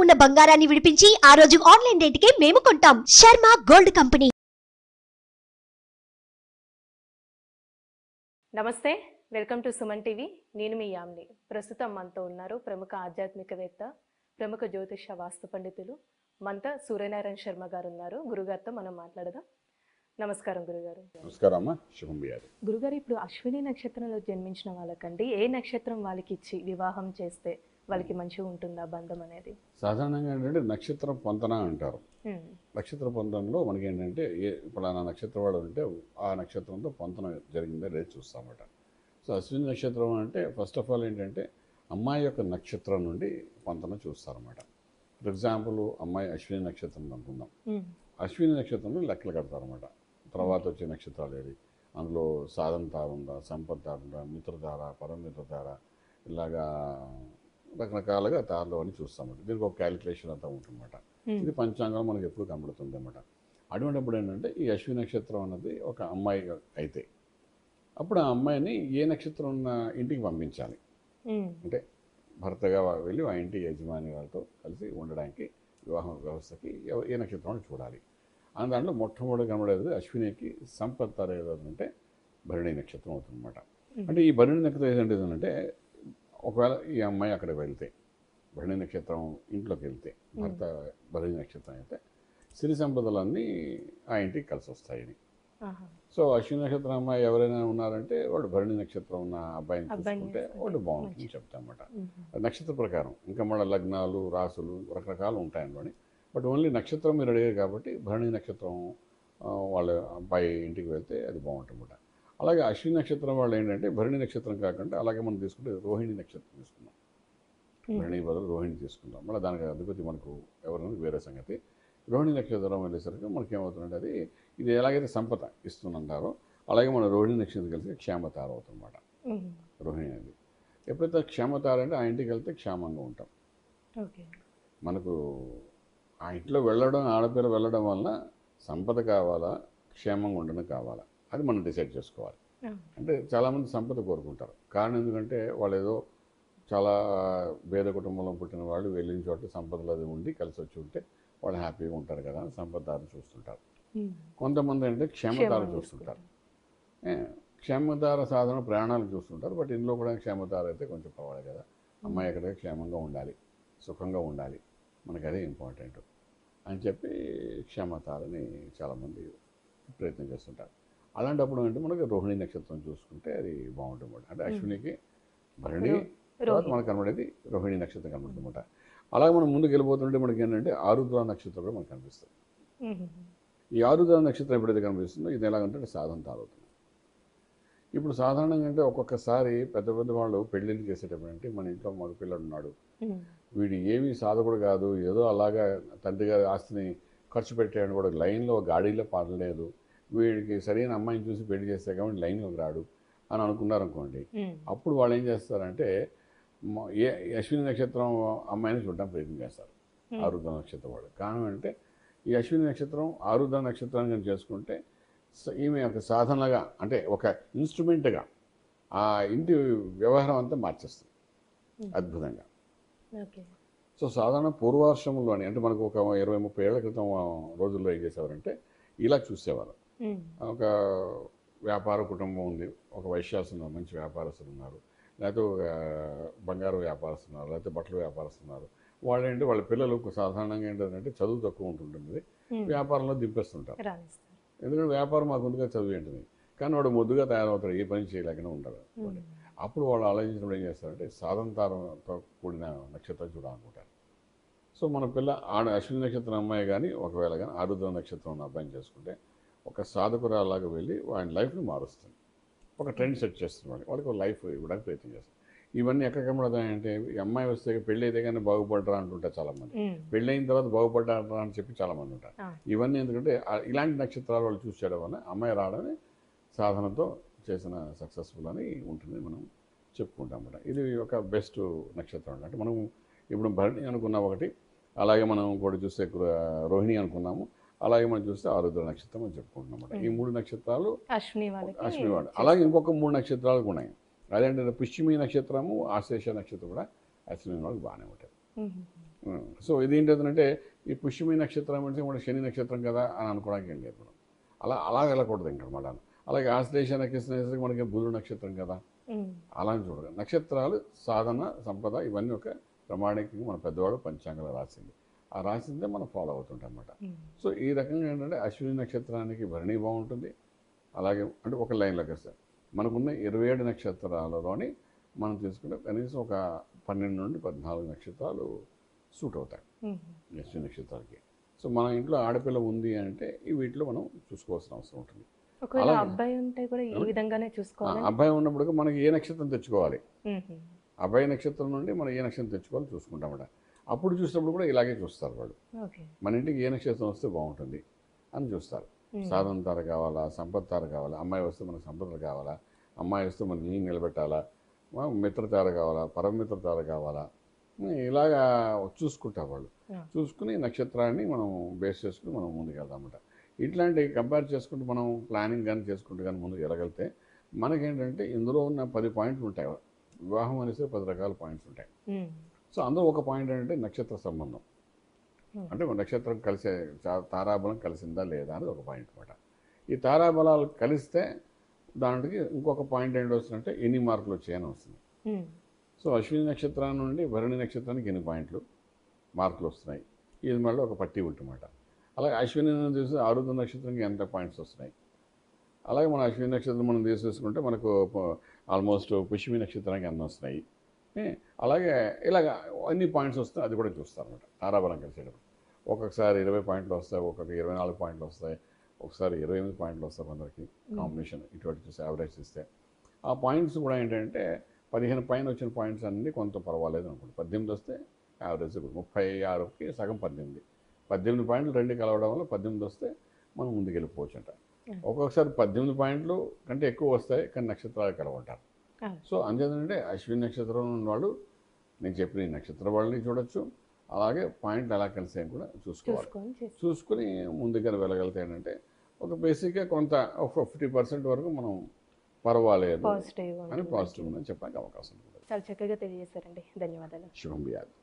ఉన్న బంగారాన్ని విడిపించి ఆ రోజు ఆన్లైన్ రేటుకే మేము కొంటాం. Sharma gold company. నమస్తే, వెల్కమ్ టు సుమన్ టీవీ. నేను మీ యామ్ని. ప్రస్తుతం మనతో ఉన్నారు ప్రముఖ ఆధ్యాత్మికవేత్త, ప్రముఖ జ్యోతిష వాస్తు పండితులు మనతో సూర్యనారాయణ శర్మ గారు ఉన్నారు. గురుగారితో మనం మాట్లాడదాం. నమస్కారం గురుగారు. నమస్కారం అమ్మా, శుభం బియారు. గురుగారు, ఇప్పుడు అశ్విని నక్షత్రంలో జన్మించిన వాళ్ళకండి ఏ నక్షత్రం వాళ్ళకి ఇచ్చి వివాహం చేస్తే వాళ్ళకి మంచిగా ఉంటుందా బంధం అనేది? సాధారణంగా ఏంటంటే నక్షత్రం పొంతన అంటారు. నక్షత్ర పొంతనలో మనకి ఏంటంటే పలానా నక్షత్రం వాడు ఉంటే ఆ నక్షత్రంతో పొంతన జరిగిందో లేదు చూస్తామట. సో అశ్విని నక్షత్రం అంటే ఫస్ట్ ఆఫ్ ఆల్ ఏంటంటే అమ్మాయి యొక్క నక్షత్రం నుండి పొంతన చూస్తారన్నమాట. ఫర్ ఎగ్జాంపుల్ అమ్మాయి అశ్విని నక్షత్రం అనుకుందాం. అశ్విని నక్షత్రంలో లెక్కలు కడతారన్నమాట. తర్వాత వచ్చే నక్షత్రాలు ఏది, అందులో సాధన తార ఉందా, సంపత్ తార ఉందా, మిత్రధార, పరమిత్రధార, ఇలాగా రకరకాలుగా తారలు అని చూస్తామంట. దీనికి ఒక క్యాలిక్యులేషన్ అంతా ఉంటుందన్నమాట. ఇది పంచాంగం మనకి ఎప్పుడు కనబడుతుంది అన్నమాట. అటువంటిప్పుడు ఏంటంటే ఈ అశ్విని నక్షత్రం అన్నది ఒక అమ్మాయి అయితే అప్పుడు ఆ అమ్మాయిని ఏ నక్షత్రం ఉన్న ఇంటికి పంపించాలి అంటే భర్తగా వెళ్ళి ఆ ఇంటి యజమాని వాళ్ళతో కలిసి ఉండడానికి వివాహ వ్యవస్థకి ఏ నక్షత్రం చూడాలి. అని దాంట్లో మొట్టమొదటి కనబడేది అశ్వినికి సంపత్ అంటే భరణి నక్షత్రం అవుతుందన్నమాట. అంటే ఈ భరణి నక్షత్రం ఏంటంటే ఒకవేళ ఈ అమ్మాయి అక్కడికి వెళ్తే భరణి నక్షత్రం ఇంట్లోకి వెళ్తే భర్త భరణి నక్షత్రం అయితే సిరి సంపదలన్నీ ఆ ఇంటికి కలిసి వస్తాయని. సో అశ్విని నక్షత్రం అమ్మాయి ఎవరైనా ఉన్నారంటే వాడు భరణి నక్షత్రం ఉన్న అబ్బాయిని చూసుకుంటే వాడు బాగుంటుందని చెప్తామన్నమాట. నక్షత్ర ప్రకారం ఇంకా మన లగ్నాలు రాసులు రకరకాలు ఉంటాయనుకోండి. బట్ ఓన్లీ నక్షత్రం మీరు అడిగారు కాబట్టి భరణి నక్షత్రం వాళ్ళ అబ్బాయి ఇంటికి వెళ్తే అది బాగుంటుందన్నమాట. అలాగే అశ్విని నక్షత్రం వాళ్ళు ఏంటంటే భరణి నక్షత్రం కాకుండా అలాగే మనం తీసుకుంటే రోహిణి నక్షత్రం తీసుకున్నాం. భరణి బదులు రోహిణి తీసుకుంటాం. మళ్ళీ దానికి అధిపతి మనకు ఎవరైనా వేరే సంగతి. రోహిణి నక్షత్రం వెళ్ళేసరికి మనకి ఏమవుతుందంటే అది ఇది ఎలాగైతే సంపద ఇస్తుందంటారో అలాగే మన రోహిణి నక్షత్రం కలిసి క్షేమతార అవుతుందన్నమాట. రోహిణి అనేది ఎప్పుడైతే క్షేమతార అంటే ఆ ఇంటికి వెళ్తే క్షేమంగా ఉంటాం. మనకు ఆ ఇంట్లో వెళ్ళడం ఆడపిల్ల వెళ్ళడం వల్ల సంపద కావాలా క్షేమంగా ఉండడం కావాలా అది మనం డిసైడ్ చేసుకోవాలి. అంటే చాలామంది సంపద కోరుకుంటారు. కారణం ఎందుకంటే వాళ్ళు ఏదో చాలా పేద కుటుంబంలో పుట్టిన వాళ్ళు వెళ్ళిన చోట సంపదలు అది ఉండి కలిసి వచ్చి ఉంటే వాళ్ళు హ్యాపీగా ఉంటారు కదా అని సంపదదారు చూస్తుంటారు. కొంతమంది అంటే క్షేమతార చూస్తుంటారు. క్షేమతార సాధారణ ప్రయాణాలు చూస్తుంటారు. బట్ ఇందులో కూడా క్షేమతార అయితే కొంచెం పర్వాలేదు కదా, అమ్మాయి ఎక్కడ క్షేమంగా ఉండాలి, సుఖంగా ఉండాలి, మనకి అదే ఇంపార్టెంట్ అని చెప్పి క్షేమతారని చాలామంది ప్రయత్నం చేస్తుంటారు. అలాంటప్పుడు అంటే మనకి రోహిణి నక్షత్రం చూసుకుంటే అది బాగుంటుంది. అంటే అశ్వినికి భరణి తర్వాత మనకు కనబడేది రోహిణి నక్షత్రం కనబడుతుంది అనమాట. అలాగే మనం ముందుకు వెళ్ళిపోతుంటే మనకి ఏంటంటే ఆరుద్ర నక్షత్రం కూడా మనకు కనిపిస్తుంది. ఈ ఆరుద్ర నక్షత్రం ఎప్పుడైతే కనిపిస్తుందో ఇది ఎలాగంటే సాధన తాగుతుంది. ఇప్పుడు సాధారణంగా అంటే ఒక్కొక్కసారి పెద్ద పెద్ద వాళ్ళు పెళ్ళిళ్ళు చేసేటప్పుడు అంటే మన ఇంట్లో మగ పిల్లడు ఉన్నాడు, వీడు ఏమీ సాధకుడు కాదు, ఏదో అలాగా తండ్రి గారి ఆస్తిని ఖర్చు పెట్టాడు కూడా లైన్లో గాడీలో పాడలేదు, వీడికి సరైన అమ్మాయిని చూసి పెళ్లి చేస్తే కాబట్టి లైన్లోకి రాడు అని అనుకున్నారనుకోండి. అప్పుడు వాళ్ళు ఏం చేస్తారంటే అశ్విని నక్షత్రం అమ్మాయిని చూడడానికి ప్రయత్నం చేస్తారు ఆరుద్ర నక్షత్రం వాళ్ళు. కారణం అంటే ఈ అశ్విని నక్షత్రం ఆరుద్ర నక్షత్రాన్ని కానీ చేసుకుంటే ఈమె ఒక సాధనగా అంటే ఒక ఇన్స్ట్రుమెంట్గా ఆ ఇంటి వ్యవహారం అంతా మార్చేస్తుంది అద్భుతంగా. సో సాధారణ పూర్వాశ్రమంలోని అంటే మనకు ఒక 20-30 ఏళ్ల క్రితం రోజుల్లో ఏం చేసేవారంటే ఇలా చూసేవారు. ఒక వ్యాపార కుటుంబం ఉంది, ఒక వైశ్యాసులు మంచి వ్యాపారస్తులు ఉన్నారు, లేకపోతే ఒక బంగారు వ్యాపారస్తులు ఉన్నారు, లేకపోతే బట్టల వ్యాపారస్తులు ఉన్నారు. వాళ్ళు ఏంటి వాళ్ళ పిల్లలు సాధారణంగా ఏంటంటే చదువు తక్కువ ఉంటుంటుంది, వ్యాపారంలో దింపేస్తుంటారు. ఎందుకంటే వ్యాపారం మాకు ముందుగా చదువు ఏంటిది, కానీ వాడు ముద్దుగా తయారవుతాడు, ఏ పని చేయలేకనే ఉంటాడు. అప్పుడు వాళ్ళు ఆలోచించినప్పుడు ఏం చేస్తారంటే సాధనతారంతో కూడిన నక్షత్రం చూడాలనుకుంటారు. సో మన పిల్ల అశ్విని నక్షత్రం అమ్మాయి కానీ ఒకవేళ కానీ ఆరుద్ర నక్షత్రం ఉన్న అబ్బాయిని చేసుకుంటే ఒక సాధకురాలాగా వెళ్ళి వాడి లైఫ్ని మారుస్తుంది, ఒక ట్రెండ్ సెట్ చేస్తుంది, వాళ్ళకి ఒక లైఫ్ ఇవ్వడానికి ప్రయత్నం చేస్తుంది. ఇవన్నీ ఎక్కడ కనబడతాయంటే ఈ అమ్మాయి వస్తే పెళ్ళి అయితే కానీ బాగుపడరా అంటుంటారు చాలామంది, పెళ్ళి అయిన తర్వాత బాగుపడ్డారా అని చెప్పి చాలామంది ఉంటారు. ఇవన్నీ ఎందుకంటే ఇలాంటి నక్షత్రాలు వాళ్ళు చూసి చేయడం వల్ల అమ్మాయి రావడమే సాధనతో చేసిన సక్సెస్ఫుల్ అని ఉంటుంది మనం చెప్పుకుంటాం అన్నమాట. ఇది ఒక బెస్ట్ నక్షత్రం. అంటే మనం ఇప్పుడు భరణి అనుకున్నాం ఒకటి, అలాగే మనం కూడా చూస్తే రోహిణి అనుకున్నాము, అలాగే మనం చూస్తే ఆరుద్ర నక్షత్రం అని చెప్పుకుంటున్నాం అన్నమాట. ఈ 3 నక్షత్రాలు అశ్విని వాళ్ళు. అలాగే ఇంకొక 3 నక్షత్రాలు ఉన్నాయి. అదేంటంటే పుష్యమి నక్షత్రము, ఆశ్లేష నక్షత్రం కూడా అశ్విని వాళ్ళకి బాగానే ఉంటుంది. సో ఇది ఏంటంటే ఈ పుష్యమి నక్షత్రం అంటే మన శని నక్షత్రం కదా అని అనుకోవడానికి ఏం లేదు మనం. అలా వెళ్ళకూడదు ఇంకా మాట. అలాగే ఆశ్లేష నక్షత్రం మనకి బుధుడు నక్షత్రం కదా, అలా అని చూడదు. నక్షత్రాలు సాధన సంపద ఇవన్నీ ఒక ప్రమాణికంగా మన పెద్దవాడు పంచాంగాలు రాసింది, ఆ రాసిందే మనం ఫాలో అవుతుంటాం అన్నమాట. సో ఈ రకంగా ఏంటంటే అశ్విని నక్షత్రానికి భరణి బాగుంటుంది. అలాగే అంటే ఒక లైన్లోకి వస్తాయి మనకున్న 27 నక్షత్రాలలోని మనం తీసుకుంటే కనీసం ఒక 12 నుండి 14 నక్షత్రాలు సూట్ అవుతాయి అశ్విని నక్షత్రాలకి. సో మన ఇంట్లో ఆడపిల్ల ఉంది అంటే ఈ వీటిలో మనం చూసుకోవాల్సిన అవసరం ఉంటుంది. ఒకవేళ అబ్బాయి ఉంటే కూడా ఈ విధంగానే చూసుకోవాలి. అబ్బాయి ఉన్నప్పుడు మనకి ఏ నక్షత్రం తెచ్చుకోవాలి, అబ్బాయి నక్షత్రం నుండి మనం ఏ నక్షత్రం తెచ్చుకోవాలి చూసుకుంటామట. అప్పుడు చూసినప్పుడు కూడా ఇలాగే చూస్తారు వాళ్ళు. మన ఇంటికి ఏ నక్షత్రం వస్తే బాగుంటుంది అని చూస్తారు. సాధన తార కావాలా, సంపద తార కావాలా, అమ్మాయి వస్తే మనకు సంపదలు కావాలా, అమ్మాయి వస్తే మనకి ఇల్లు నిలబెట్టాలా, మిత్రతార కావాలా, పరమిత్రతార కావాలా, ఇలాగా చూసుకుంటారు వాళ్ళు. చూసుకుని నక్షత్రాన్ని మనం బేస్ చేసుకుని మనం ముందుకు వెళ్దామన్నమాట. ఇట్లాంటి కంపేర్ చేసుకుంటూ మనం ప్లానింగ్ కానీ చేసుకుంటూ కానీ ముందుకు వెళ్ళగలిగితే మనకేంటంటే ఇందులో ఉన్న 10 పాయింట్లు ఉంటాయి. వివాహం అనేసి 10 రకాల పాయింట్స్ ఉంటాయి. సో అందులో ఒక పాయింట్ ఏంటంటే నక్షత్ర సంబంధం, అంటే నక్షత్రం కలిసే తారాబలం కలిసిందా లేదా అనేది ఒక పాయింట్ అనమాట. ఈ తారాబలాలు కలిస్తే దానికి ఇంకొక పాయింట్ ఏంటి వస్తుందంటే ఎన్ని మార్కులు వచ్చాయని వస్తుంది. సో అశ్విని నక్షత్రం నుండి భరణి నక్షత్రానికి ఎన్ని పాయింట్లు మార్కులు వస్తున్నాయి, ఇది మళ్ళీ ఒక పట్టి ఉంటుందన్నమాట. అలాగే అశ్విని చూసి ఆరుద్ర నక్షత్రానికి ఎంత పాయింట్స్ వస్తున్నాయి. అలాగే మన అశ్విని నక్షత్రం మనం తీసేసుకుంటే మనకు ఆల్మోస్ట్ పుష్యమి నక్షత్రానికి ఎన్ని వస్తున్నాయి. అలాగే ఇలాగ అన్ని పాయింట్స్ వస్తాయి, అది కూడా చూస్తారన్నమాట తారాబలం కలిసేటప్పుడు. ఒక్కొక్కసారి 20 పాయింట్లు వస్తాయి, ఒక్కొక్క 24 పాయింట్లు వస్తాయి, ఒకసారి 28 పాయింట్లు వస్తాయి కొందరికి. కాంబినేషన్ ఇటువంటి చూసి యావరేజ్ ఇస్తే ఆ పాయింట్స్ కూడా ఏంటంటే 15 పైన వచ్చిన పాయింట్స్ అన్నీ కొంత పర్వాలేదు అనుకోండి. 18 వస్తే యావరేజ్, 36కి సగం 18 పాయింట్లు రెండు కలవడం వల్ల 18 వస్తే మనం ముందుకు వెళ్ళిపోవచ్చు అంట. ఒక్కొక్కసారి 18 పాయింట్లు కంటే ఎక్కువ వస్తాయి కానీ నక్షత్రాలు కలవంటారు. సో అంతేంటంటే అశ్విని నక్షత్రం ఉన్నవాళ్ళు నేను చెప్పిన ఈ నక్షత్ర వాళ్ళని చూడొచ్చు, అలాగే పాయింట్లు ఎలా కలిసాయని కూడా చూసుకోవాలి. చూసుకుని ముందుగా వెళ్ళగలిగితే ఏంటంటే ఒక బేసిక్గా కొంత 50% వరకు మనం పర్వాలేదు అని పాజిటివ్ ఉందని చెప్పడానికి అవకాశం ఉంటుంది. చాలా చక్కగా తెలియజేశారండి, ధన్యవాదాలు. శుభం బియాదు.